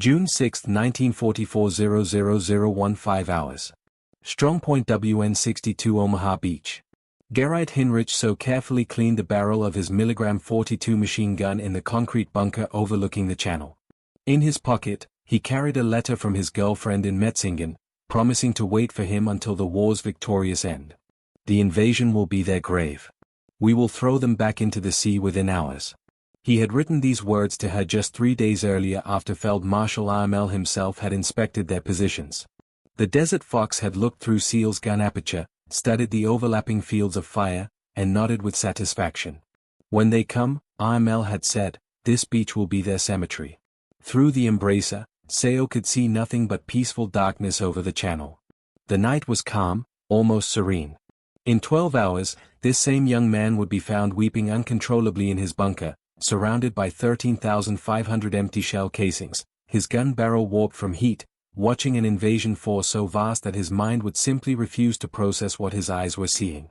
June 6, 1944 00:15 hours. Strongpoint WN62 Omaha Beach. Gerrit Hinrich so carefully cleaned the barrel of his ×42 machine gun in the concrete bunker overlooking the channel. In his pocket, he carried a letter from his girlfriend in Metzingen, promising to wait for him until the war's victorious end. The invasion will be their grave. We will throw them back into the sea within hours. He had written these words to her just 3 days earlier after Field Marshal Armel himself had inspected their positions. The Desert Fox had looked through Seal's gun aperture, studied the overlapping fields of fire, and nodded with satisfaction. When they come, Armel had said, this beach will be their cemetery. Through the embracer, Seo could see nothing but peaceful darkness over the channel. The night was calm, almost serene. In 12 hours, this same young man would be found weeping uncontrollably in his bunker, surrounded by 13,500 empty shell casings, his gun barrel warped from heat, watching an invasion force so vast that his mind would simply refuse to process what his eyes were seeing.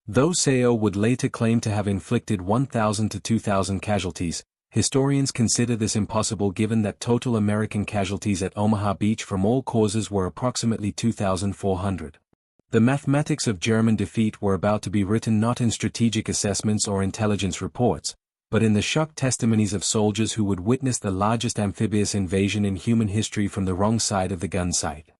Though Seo would later claim to have inflicted 1,000 to 2,000 casualties, historians consider this impossible given that total American casualties at Omaha Beach from all causes were approximately 2,400. The mathematics of German defeat were about to be written not in strategic assessments or intelligence reports, but in the shocked testimonies of soldiers who would witness the largest amphibious invasion in human history from the wrong side of the gun sight.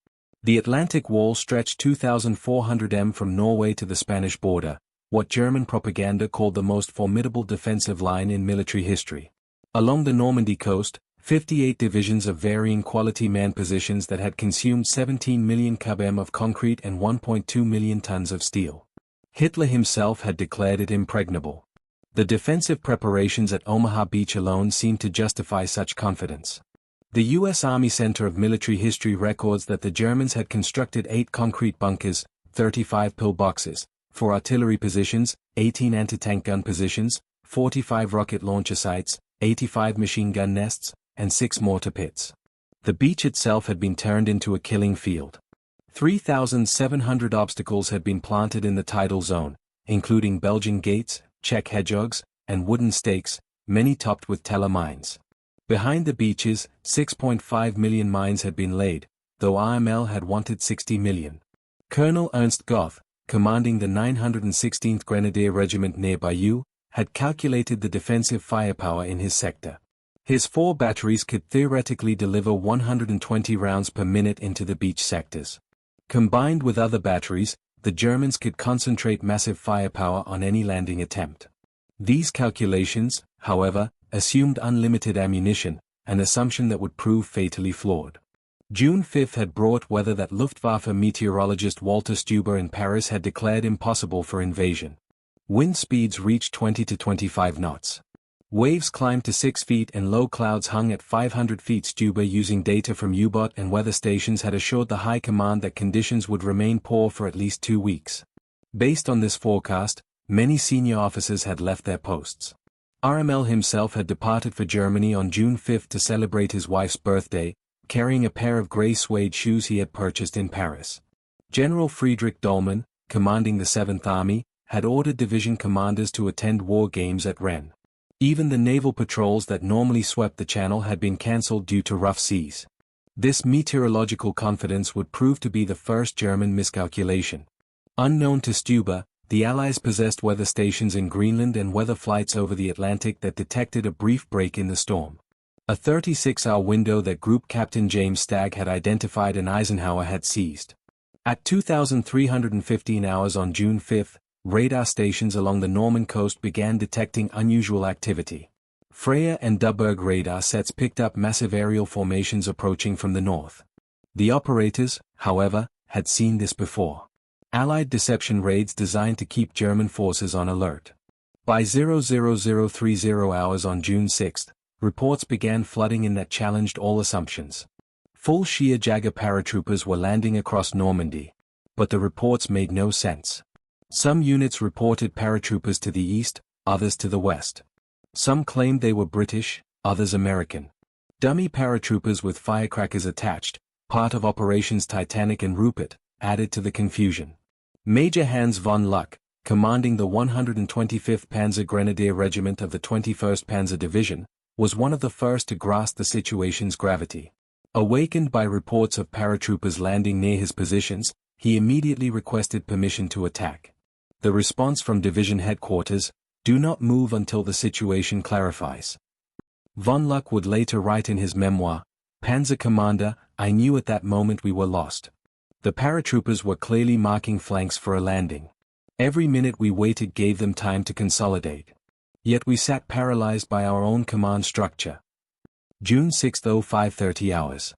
The Atlantic Wall stretched 2,400 m from Norway to the Spanish border, what German propaganda called the most formidable defensive line in military history. Along the Normandy coast, 58 divisions of varying quality manned positions that had consumed 17 million cub-m of concrete and 1.2 million tons of steel. Hitler himself had declared it impregnable. The defensive preparations at Omaha Beach alone seemed to justify such confidence. The U.S. Army Center of Military History records that the Germans had constructed 8 concrete bunkers, 35 pillboxes, for artillery positions, 18 anti-tank gun positions, 45 rocket launcher sites, 85 machine gun nests, and 6 mortar pits. The beach itself had been turned into a killing field. 3,700 obstacles had been planted in the tidal zone, including Belgian gates, Czech hedgehogs, and wooden stakes, many topped with teller mines. Behind the beaches, 6.5 million mines had been laid, though AML had wanted 60 million. Colonel Ernst Goth, commanding the 916th Grenadier Regiment near Bayeux, had calculated the defensive firepower in his sector. His 4 batteries could theoretically deliver 120 rounds per minute into the beach sectors. Combined with other batteries, the Germans could concentrate massive firepower on any landing attempt. These calculations, however, assumed unlimited ammunition, an assumption that would prove fatally flawed. June 5 had brought weather that Luftwaffe meteorologist Walter Stuber in Paris had declared impossible for invasion. Wind speeds reached 20 to 25 knots. Waves climbed to 6 feet and low clouds hung at 500 feet. Stuber, using data from U-boat and weather stations, had assured the High Command that conditions would remain poor for at least 2 weeks. Based on this forecast, many senior officers had left their posts. RML himself had departed for Germany on June 5 to celebrate his wife's birthday, carrying a pair of grey suede shoes he had purchased in Paris. General Friedrich Dollmann, commanding the 7th Army, had ordered division commanders to attend war games at Rennes. Even the naval patrols that normally swept the channel had been cancelled due to rough seas. This meteorological confidence would prove to be the first German miscalculation. Unknown to Stuber, the Allies possessed weather stations in Greenland and weather flights over the Atlantic that detected a brief break in the storm. A 36-hour window that Group Captain James Stagg had identified and Eisenhower had seized. At 2,315 hours on June 5, radar stations along the Norman coast began detecting unusual activity. Freya and Duberg radar sets picked up massive aerial formations approaching from the north. The operators, however, had seen this before. Allied deception raids designed to keep German forces on alert. By 00030 hours on June 6, reports began flooding in that challenged all assumptions. Full sheer Jaeger paratroopers were landing across Normandy. But the reports made no sense. Some units reported paratroopers to the east, others to the west. Some claimed they were British, others American. Dummy paratroopers with firecrackers attached, part of Operations Titanic and Rupert, added to the confusion. Major Hans von Luck, commanding the 125th Panzer Grenadier Regiment of the 21st Panzer Division, was one of the first to grasp the situation's gravity. Awakened by reports of paratroopers landing near his positions, he immediately requested permission to attack. The response from division headquarters: "Do not move until the situation clarifies." Von Luck would later write in his memoir, "Panzer Commander, I knew at that moment we were lost. The paratroopers were clearly marking flanks for a landing. Every minute we waited gave them time to consolidate. Yet we sat paralyzed by our own command structure." June 6, 05:30 hours.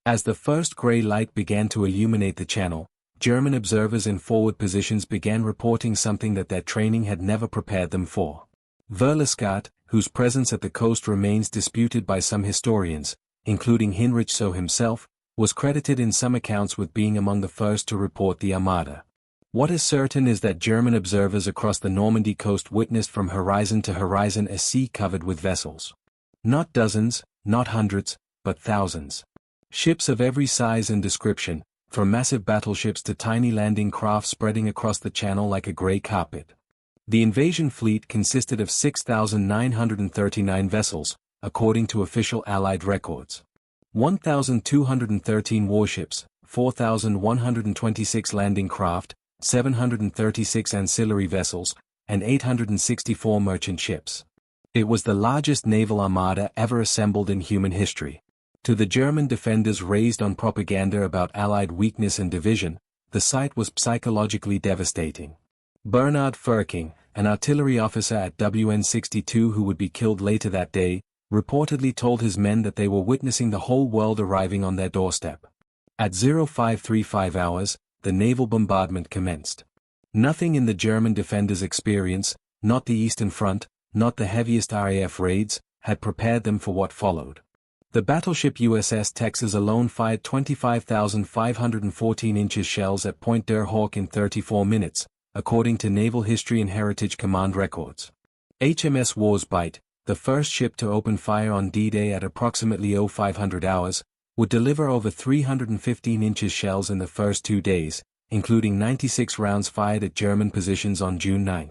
As the first gray light began to illuminate the channel, German observers in forward positions began reporting something that their training had never prepared them for. Verliskart, whose presence at the coast remains disputed by some historians, including Heinrich Soe himself, was credited in some accounts with being among the first to report the Armada. What is certain is that German observers across the Normandy coast witnessed from horizon to horizon a sea covered with vessels. Not dozens, not hundreds, but thousands. Ships of every size and description, from massive battleships to tiny landing craft spreading across the channel like a grey carpet. The invasion fleet consisted of 6,939 vessels, according to official Allied records. 1,213 warships, 4,126 landing craft, 736 ancillary vessels, and 864 merchant ships. It was the largest naval armada ever assembled in human history. To the German defenders raised on propaganda about Allied weakness and division, the sight was psychologically devastating. Bernhard Furking, an artillery officer at WN-62 who would be killed later that day, reportedly told his men that they were witnessing the whole world arriving on their doorstep. At 05:35 hours, the naval bombardment commenced. Nothing in the German defenders' experience, not the Eastern Front, not the heaviest RAF raids, had prepared them for what followed. The battleship USS Texas alone fired 25,514 inches shells at Point der Hawk in 34 minutes, according to Naval History and Heritage Command records. HMS Warspite, the first ship to open fire on D-Day at approximately 0500 hours, would deliver over 315 inches shells in the first 2 days, including 96 rounds fired at German positions on June 9.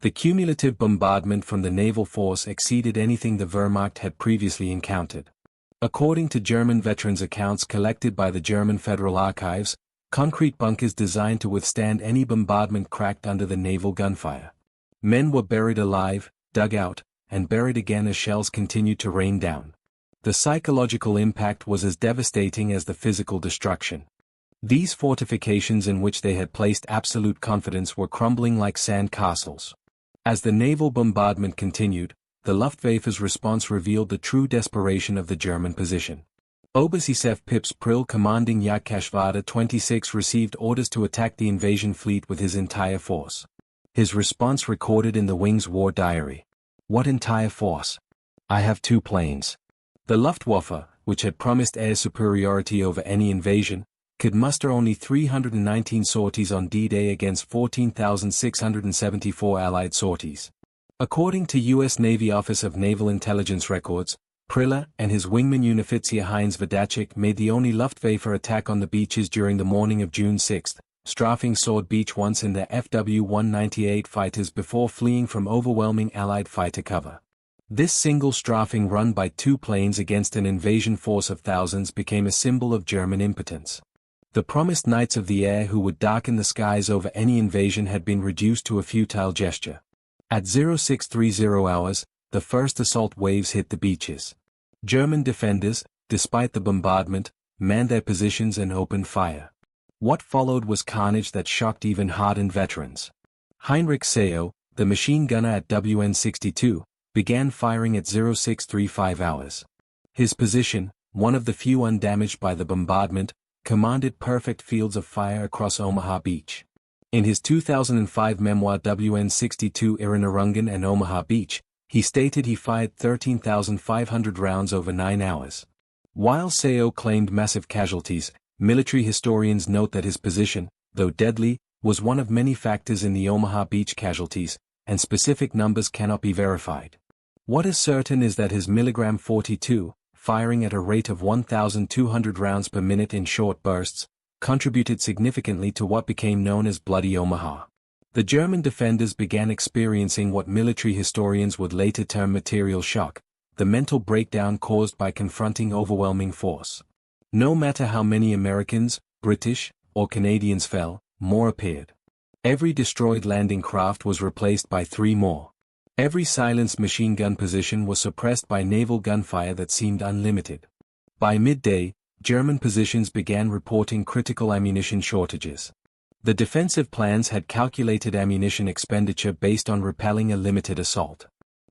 The cumulative bombardment from the naval force exceeded anything the Wehrmacht had previously encountered. According to German veterans' accounts collected by the German Federal Archives, concrete bunkers designed to withstand any bombardment cracked under the naval gunfire. Men were buried alive, dug out, and buried again as shells continued to rain down. The psychological impact was as devastating as the physical destruction. These fortifications in which they had placed absolute confidence were crumbling like sand castles. As the naval bombardment continued, the Luftwaffe's response revealed the true desperation of the German position. Oberstchef Pips Prill commanding Jagdgeschwader 26 received orders to attack the invasion fleet with his entire force. His response recorded in the Wing's war diary. "What entire force? I have 2 planes." The Luftwaffe, which had promised air superiority over any invasion, could muster only 319 sorties on D-Day against 14,674 Allied sorties. According to U.S. Navy Office of Naval Intelligence records, Priller and his wingman Unoffizier Heinz Wadacek made the only Luftwaffe attack on the beaches during the morning of June 6, strafing Sword Beach once in their FW-198 fighters before fleeing from overwhelming Allied fighter cover. This single strafing run by 2 planes against an invasion force of thousands became a symbol of German impotence. The promised knights of the air who would darken the skies over any invasion had been reduced to a futile gesture. At 0630 hours, the first assault waves hit the beaches. German defenders, despite the bombardment, manned their positions and opened fire. What followed was carnage that shocked even hardened veterans. Heinrich Soe, the machine gunner at WN-62, began firing at 0635 hours. His position, one of the few undamaged by the bombardment, commanded perfect fields of fire across Omaha Beach. In his 2005 memoir WN-62 Erinnerungen and Omaha Beach, he stated he fired 13,500 rounds over 9 hours. While Soe claimed massive casualties, military historians note that his position, though deadly, was one of many factors in the Omaha Beach casualties, and specific numbers cannot be verified. What is certain is that his milligram 42, firing at a rate of 1,200 rounds per minute in short bursts, contributed significantly to what became known as Bloody Omaha. The German defenders began experiencing what military historians would later term material shock, the mental breakdown caused by confronting overwhelming force. No matter how many Americans, British, or Canadians fell, more appeared. Every destroyed landing craft was replaced by 3 more. Every silenced machine gun position was suppressed by naval gunfire that seemed unlimited. By midday, German positions began reporting critical ammunition shortages. The defensive plans had calculated ammunition expenditure based on repelling a limited assault.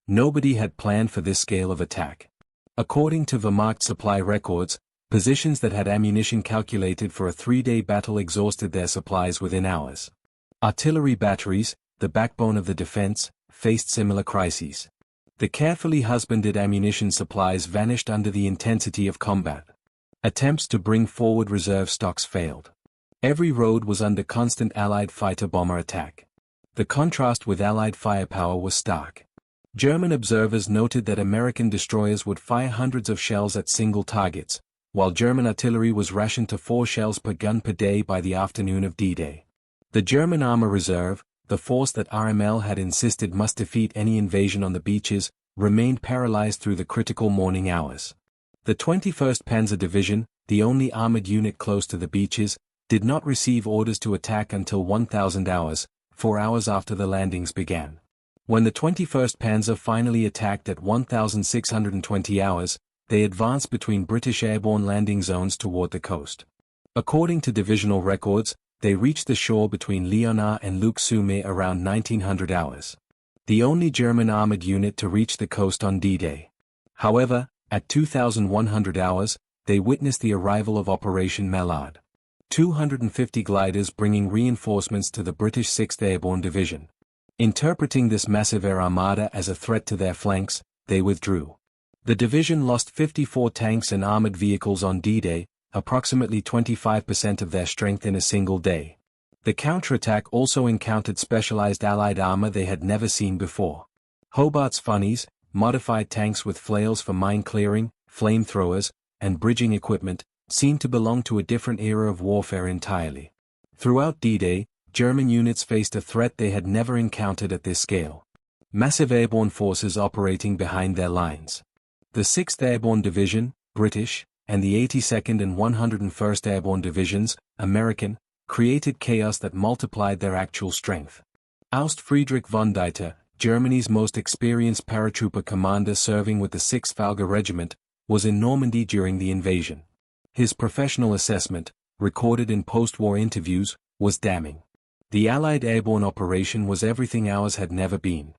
Nobody had planned for this scale of attack. According to Wehrmacht supply records, positions that had ammunition calculated for a 3-day battle exhausted their supplies within hours. Artillery batteries, the backbone of the defense, faced similar crises. The carefully husbanded ammunition supplies vanished under the intensity of combat. Attempts to bring forward reserve stocks failed. Every road was under constant Allied fighter-bomber attack. The contrast with Allied firepower was stark. German observers noted that American destroyers would fire hundreds of shells at single targets, while German artillery was rationed to 4 shells per gun per day by the afternoon of D-Day. The German Armour Reserve, the force that RML had insisted must defeat any invasion on the beaches, remained paralyzed through the critical morning hours. The 21st Panzer Division, the only armored unit close to the beaches, did not receive orders to attack until 1000 hours, 4 hours after the landings began. When the 21st Panzer finally attacked at 1620 hours, they advanced between British airborne landing zones toward the coast. According to divisional records, they reached the shore between Lyonnais and Luc-sur-Mer around 1900 hours. The only German armored unit to reach the coast on D-Day. However, at 2100 hours, they witnessed the arrival of Operation Mallard. 250 gliders bringing reinforcements to the British 6th Airborne Division. Interpreting this massive air armada as a threat to their flanks, they withdrew. The division lost 54 tanks and armored vehicles on D-Day, approximately 25% of their strength in a single day. The counterattack also encountered specialized Allied armor they had never seen before. Hobart's funnies, modified tanks with flails for mine clearing, flamethrowers, and bridging equipment, seemed to belong to a different era of warfare entirely. Throughout D-Day, German units faced a threat they had never encountered at this scale. Massive airborne forces operating behind their lines. The 6th Airborne Division, British, and the 82nd and 101st Airborne Divisions, American, created chaos that multiplied their actual strength. Aust Friedrich von Dieter, Germany's most experienced paratrooper commander serving with the 6th Falger Regiment, was in Normandy during the invasion. His professional assessment, recorded in post-war interviews, was damning. The Allied airborne operation was everything ours had never been.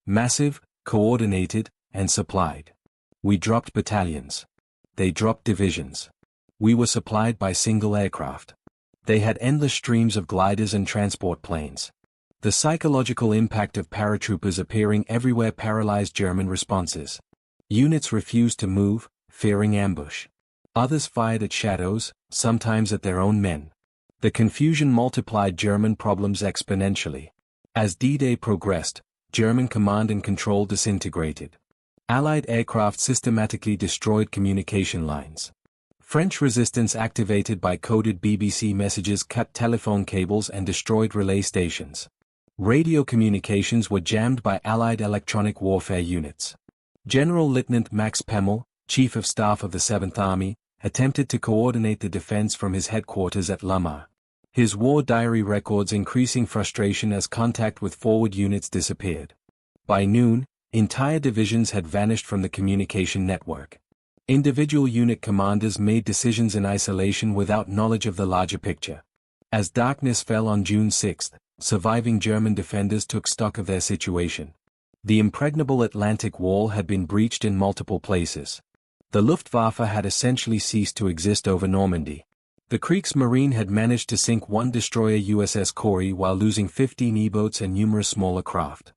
Massive, coordinated, and supplied. We dropped battalions. They dropped divisions. We were supplied by single aircraft. They had endless streams of gliders and transport planes. The psychological impact of paratroopers appearing everywhere paralyzed German responses. Units refused to move, fearing ambush. Others fired at shadows, sometimes at their own men. The confusion multiplied German problems exponentially. As D-Day progressed, German command and control disintegrated. Allied aircraft systematically destroyed communication lines. French resistance activated by coded BBC messages cut telephone cables and destroyed relay stations. Radio communications were jammed by Allied electronic warfare units. General Lieutenant Max Pemmel, Chief of Staff of the 7th Army, attempted to coordinate the defense from his headquarters at Lamar. His war diary records increasing frustration as contact with forward units disappeared. By noon, entire divisions had vanished from the communication network. Individual unit commanders made decisions in isolation without knowledge of the larger picture. As darkness fell on June 6, surviving German defenders took stock of their situation. The impregnable Atlantic Wall had been breached in multiple places. The Luftwaffe had essentially ceased to exist over Normandy. The Kriegsmarine had managed to sink 1 destroyer USS Corey while losing 15 E-boats and numerous smaller craft.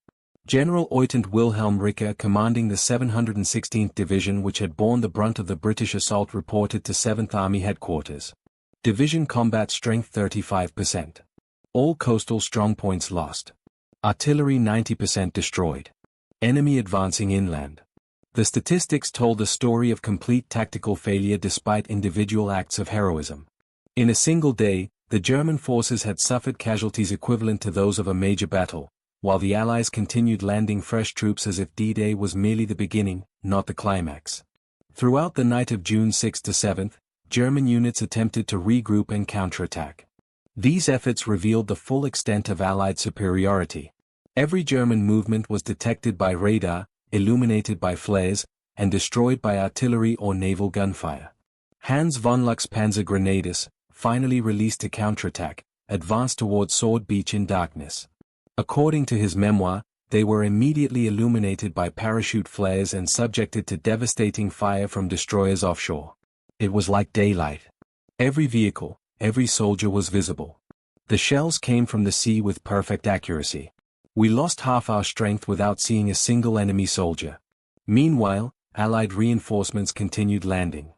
General Oytent Wilhelm Ricker, commanding the 716th Division which had borne the brunt of the British assault, reported to 7th Army headquarters. Division combat strength 35%. All coastal strongpoints lost. Artillery 90% destroyed. Enemy advancing inland. The statistics told a story of complete tactical failure despite individual acts of heroism. In a single day, the German forces had suffered casualties equivalent to those of a major battle, while the Allies continued landing fresh troops as if D-Day was merely the beginning, not the climax. Throughout the night of June 6 to 7, German units attempted to regroup and counterattack. These efforts revealed the full extent of Allied superiority. Every German movement was detected by radar, illuminated by flares, and destroyed by artillery or naval gunfire. Hans von Luck's Panzer Grenadiers, finally released to counterattack, advanced toward Sword Beach in darkness. According to his memoir, they were immediately illuminated by parachute flares and subjected to devastating fire from destroyers offshore. It was like daylight. Every vehicle, every soldier was visible. The shells came from the sea with perfect accuracy. We lost half our strength without seeing a single enemy soldier. Meanwhile, Allied reinforcements continued landing.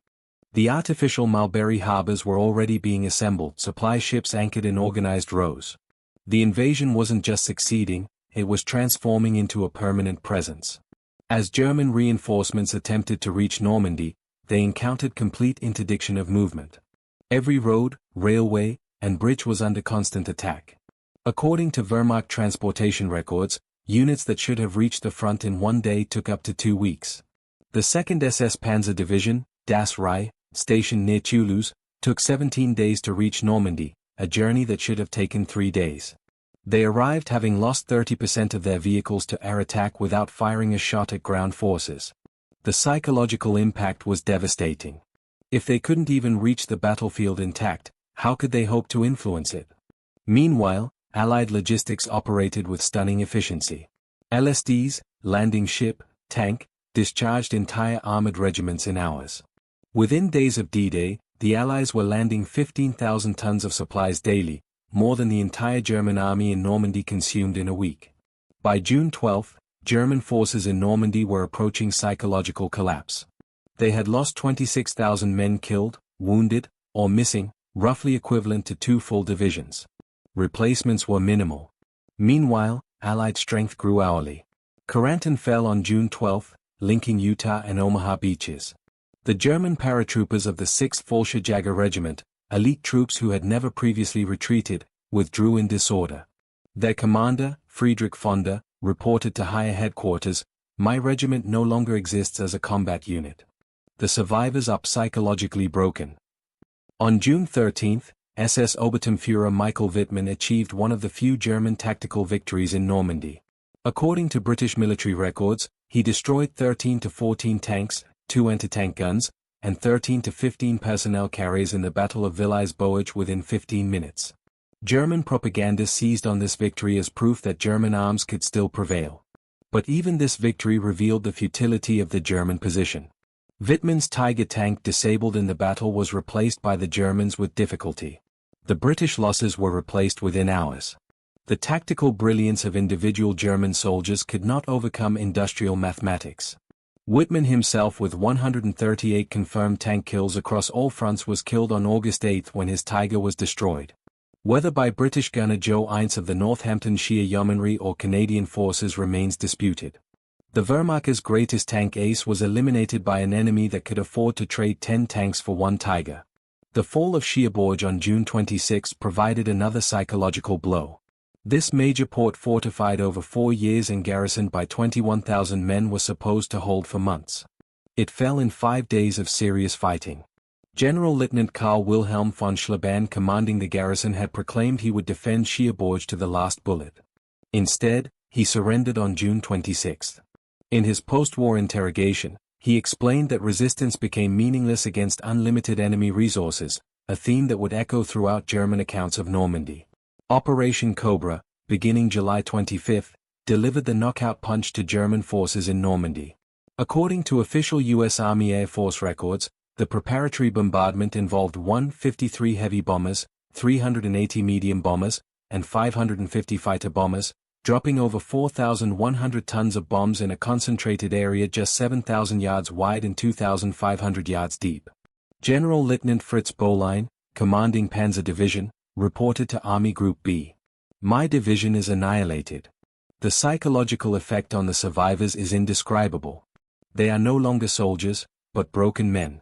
The artificial Mulberry harbors were already being assembled, supply ships anchored in organized rows. The invasion wasn't just succeeding, it was transforming into a permanent presence. As German reinforcements attempted to reach Normandy, they encountered complete interdiction of movement. Every road, railway, and bridge was under constant attack. According to Wehrmacht transportation records, units that should have reached the front in one day took up to 2 weeks. The 2nd SS Panzer Division, Das Reich, stationed near Toulouse, took 17 days to reach Normandy, a journey that should have taken 3 days. They arrived having lost 30% of their vehicles to air attack without firing a shot at ground forces. The psychological impact was devastating. If they couldn't even reach the battlefield intact, how could they hope to influence it? Meanwhile, Allied logistics operated with stunning efficiency. LSDs, landing ship, tank, discharged entire armored regiments in hours. Within days of D-Day, the Allies were landing 15,000 tons of supplies daily, more than the entire German army in Normandy consumed in a week. By June 12, German forces in Normandy were approaching psychological collapse. They had lost 26,000 men killed, wounded, or missing, roughly equivalent to 2 full divisions. Replacements were minimal. Meanwhile, Allied strength grew hourly. Corentin fell on June 12, linking Utah and Omaha beaches. The German paratroopers of the 6th Volksjäger Regiment, elite troops who had never previously retreated, withdrew in disorder. Their commander, Friedrich Fonda, reported to higher headquarters, "My regiment no longer exists as a combat unit. The survivors are psychologically broken." On June 13, SS Oberturmführer Michael Wittmann achieved one of the few German tactical victories in Normandy. According to British military records, he destroyed 13 to 14 tanks, 2 anti-tank guns, and 13 to 15 personnel carriers in the Battle of Villers-Bouage within 15 minutes. German propaganda seized on this victory as proof that German arms could still prevail. But even this victory revealed the futility of the German position. Wittmann's Tiger tank disabled in the battle was replaced by the Germans with difficulty. The British losses were replaced within hours. The tactical brilliance of individual German soldiers could not overcome industrial mathematics. Wittmann himself, with 138 confirmed tank kills across all fronts, was killed on August 8 when his Tiger was destroyed. Whether by British gunner Joe Ince of the Northamptonshire Yeomanry or Canadian forces remains disputed. The Wehrmacht's greatest tank ace was eliminated by an enemy that could afford to trade 10 tanks for 1 Tiger. The fall of Cherbourg on June 26 provided another psychological blow. This major port, fortified over 4 years and garrisoned by 21,000 men, was supposed to hold for months. It fell in 5 days of serious fighting. General Lieutenant Karl Wilhelm von Schlieffen, commanding the garrison, had proclaimed he would defend Cherbourg to the last bullet. Instead, he surrendered on June 26. In his post-war interrogation, he explained that resistance became meaningless against unlimited enemy resources, a theme that would echo throughout German accounts of Normandy. Operation Cobra, beginning July 25, delivered the knockout punch to German forces in Normandy. According to official U.S. Army Air Force records, the preparatory bombardment involved 153 heavy bombers, 380 medium bombers, and 550 fighter bombers, dropping over 4,100 tons of bombs in a concentrated area just 7,000 yards wide and 2,500 yards deep. General Lieutenant Fritz Bohlein, commanding Panzer Division, reported to Army Group B, "My division is annihilated. The psychological effect on the survivors is indescribable. They are no longer soldiers, but broken men."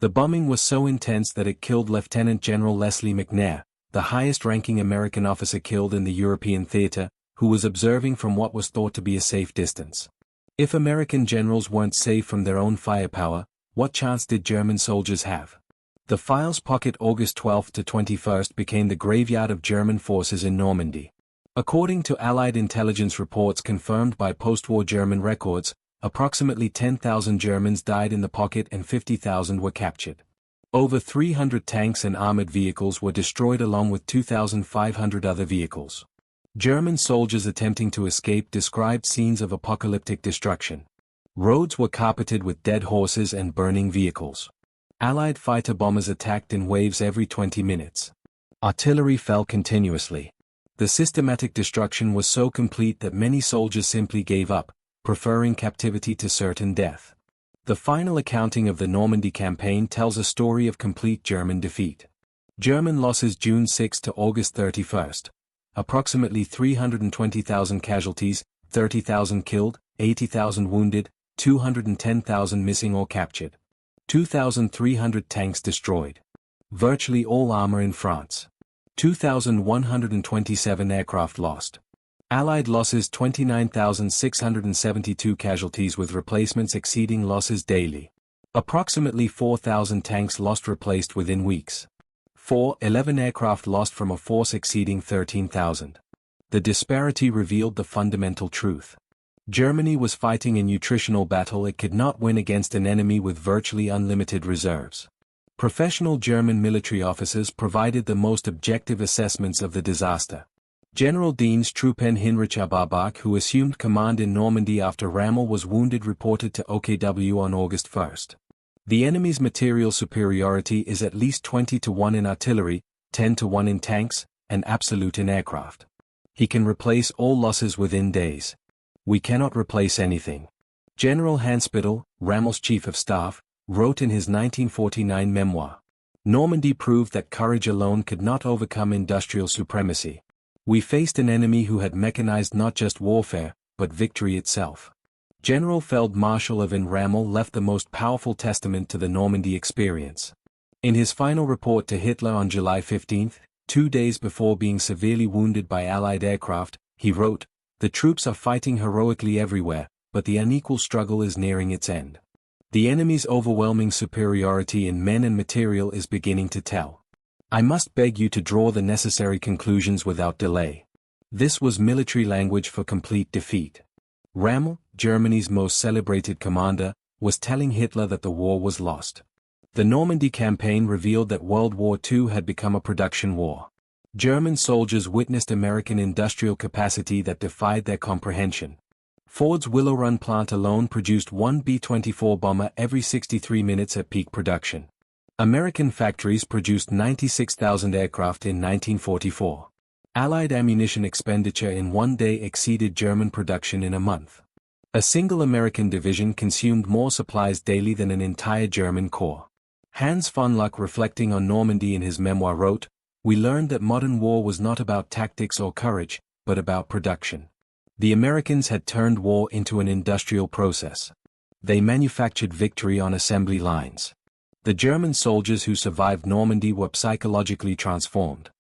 The bombing was so intense that it killed Lieutenant General Leslie McNair, the highest-ranking American officer killed in the European theater, who was observing from what was thought to be a safe distance. If American generals weren't safe from their own firepower, what chance did German soldiers have? The files pocket August 12 to 21 became the graveyard of German forces in Normandy. According to Allied intelligence reports confirmed by post-war German records, approximately 10,000 Germans died in the pocket and 50,000 were captured. Over 300 tanks and armored vehicles were destroyed along with 2,500 other vehicles. German soldiers attempting to escape described scenes of apocalyptic destruction. Roads were carpeted with dead horses and burning vehicles. Allied fighter bombers attacked in waves every 20 minutes. Artillery fell continuously. The systematic destruction was so complete that many soldiers simply gave up, preferring captivity to certain death. The final accounting of the Normandy campaign tells a story of complete German defeat. German losses June 6 to August 31. Approximately 320,000 casualties, 30,000 killed, 80,000 wounded, 210,000 missing or captured. 2,300 tanks destroyed. Virtually all armor in France. 2,127 aircraft lost. Allied losses 29,672 casualties with replacements exceeding losses daily. Approximately 4,000 tanks lost replaced within weeks. 11 aircraft lost from a force exceeding 13,000. The disparity revealed the fundamental truth. Germany was fighting a nutritional battle it could not win against an enemy with virtually unlimited reserves. Professional German military officers provided the most objective assessments of the disaster. General Dien's Truppen Heinrich Abarbark, who assumed command in Normandy after Rommel was wounded, reported to OKW on August 1. The enemy's material superiority is at least 20 to 1 in artillery, 10 to 1 in tanks, and absolute in aircraft. He can replace all losses within days. We cannot replace anything. General Hans-Spittel, Rommel's chief of staff, wrote in his 1949 memoir. Normandy proved that courage alone could not overcome industrial supremacy. We faced an enemy who had mechanized not just warfare, but victory itself. General Feld-Marshal Erwin Rommel left the most powerful testament to the Normandy experience. In his final report to Hitler on July 15, 2 days before being severely wounded by Allied aircraft, he wrote, "The troops are fighting heroically everywhere, but the unequal struggle is nearing its end. The enemy's overwhelming superiority in men and material is beginning to tell. I must beg you to draw the necessary conclusions without delay." This was military language for complete defeat. Rommel, Germany's most celebrated commander, was telling Hitler that the war was lost. The Normandy campaign revealed that World War II had become a production war. German soldiers witnessed American industrial capacity that defied their comprehension. Ford's Willow Run plant alone produced one B-24 bomber every 63 minutes at peak production. American factories produced 96,000 aircraft in 1944. Allied ammunition expenditure in one day exceeded German production in a month. A single American division consumed more supplies daily than an entire German corps. Hans von Luck, reflecting on Normandy in his memoir, wrote, "We learned that modern war was not about tactics or courage, but about production. The Americans had turned war into an industrial process. They manufactured victory on assembly lines. The German soldiers who survived Normandy were psychologically transformed.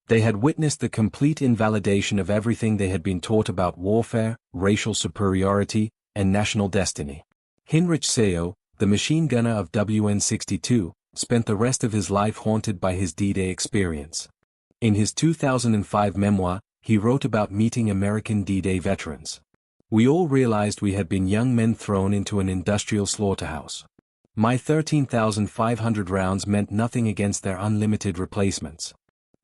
They had witnessed the complete invalidation of everything they had been taught about warfare, racial superiority, and national destiny." Heinrich Seo, the machine gunner of WN-62, spent the rest of his life haunted by his D-Day experience. In his 2005 memoir, he wrote about meeting American D-Day veterans. "We all realized we had been young men thrown into an industrial slaughterhouse. My 13,500 rounds meant nothing against their unlimited replacements."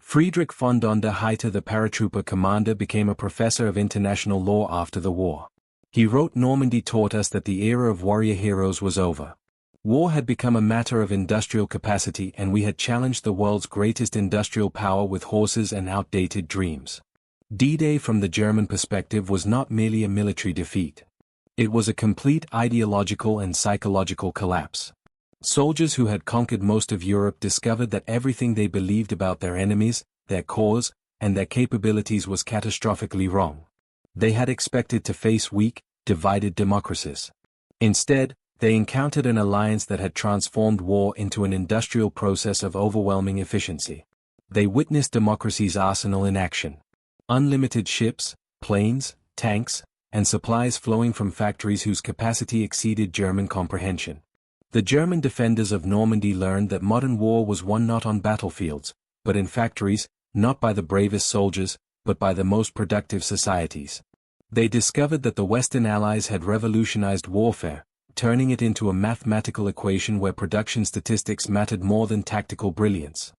Friedrich von Donder Heiter, the paratrooper commander, became a professor of international law after the war. He wrote, "Normandy taught us that the era of warrior heroes was over. War had become a matter of industrial capacity, and we had challenged the world's greatest industrial power with horses and outdated dreams." D-Day from the German perspective was not merely a military defeat. It was a complete ideological and psychological collapse. Soldiers who had conquered most of Europe discovered that everything they believed about their enemies, their cause, and their capabilities was catastrophically wrong. They had expected to face weak, divided democracies. Instead, they encountered an alliance that had transformed war into an industrial process of overwhelming efficiency. They witnessed democracy's arsenal in action. Unlimited ships, planes, tanks, and supplies flowing from factories whose capacity exceeded German comprehension. The German defenders of Normandy learned that modern war was won not on battlefields, but in factories, not by the bravest soldiers, but by the most productive societies. They discovered that the Western Allies had revolutionized warfare, turning it into a mathematical equation where production statistics mattered more than tactical brilliance.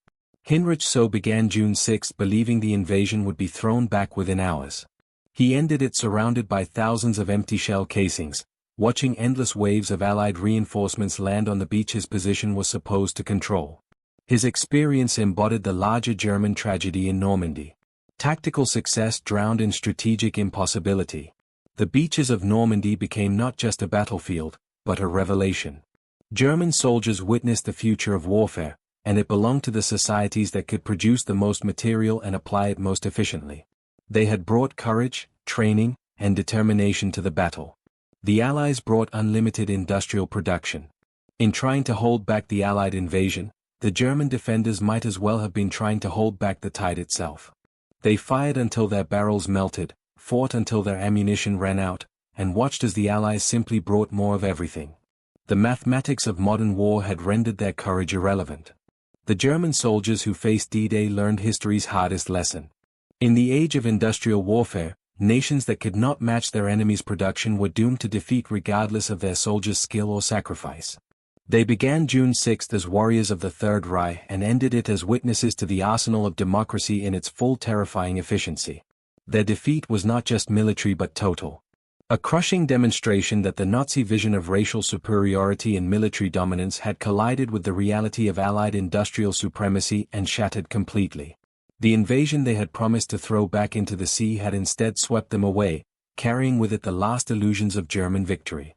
Heinrich so began June 6 believing the invasion would be thrown back within hours. He ended it surrounded by thousands of empty shell casings, watching endless waves of Allied reinforcements land on the beach his position was supposed to control. His experience embodied the larger German tragedy in Normandy. Tactical success drowned in strategic impossibility. The beaches of Normandy became not just a battlefield, but a revelation. German soldiers witnessed the future of warfare, and it belonged to the societies that could produce the most material and apply it most efficiently. They had brought courage, training, and determination to the battle. The Allies brought unlimited industrial production. In trying to hold back the Allied invasion, the German defenders might as well have been trying to hold back the tide itself. They fired until their barrels melted, fought until their ammunition ran out, and watched as the Allies simply brought more of everything. The mathematics of modern war had rendered their courage irrelevant. The German soldiers who faced D-Day learned history's hardest lesson. In the age of industrial warfare, nations that could not match their enemy's production were doomed to defeat regardless of their soldiers' skill or sacrifice. They began June 6 as warriors of the Third Reich and ended it as witnesses to the arsenal of democracy in its full terrifying efficiency. Their defeat was not just military but total. A crushing demonstration that the Nazi vision of racial superiority and military dominance had collided with the reality of Allied industrial supremacy and shattered completely. The invasion they had promised to throw back into the sea had instead swept them away, carrying with it the last illusions of German victory.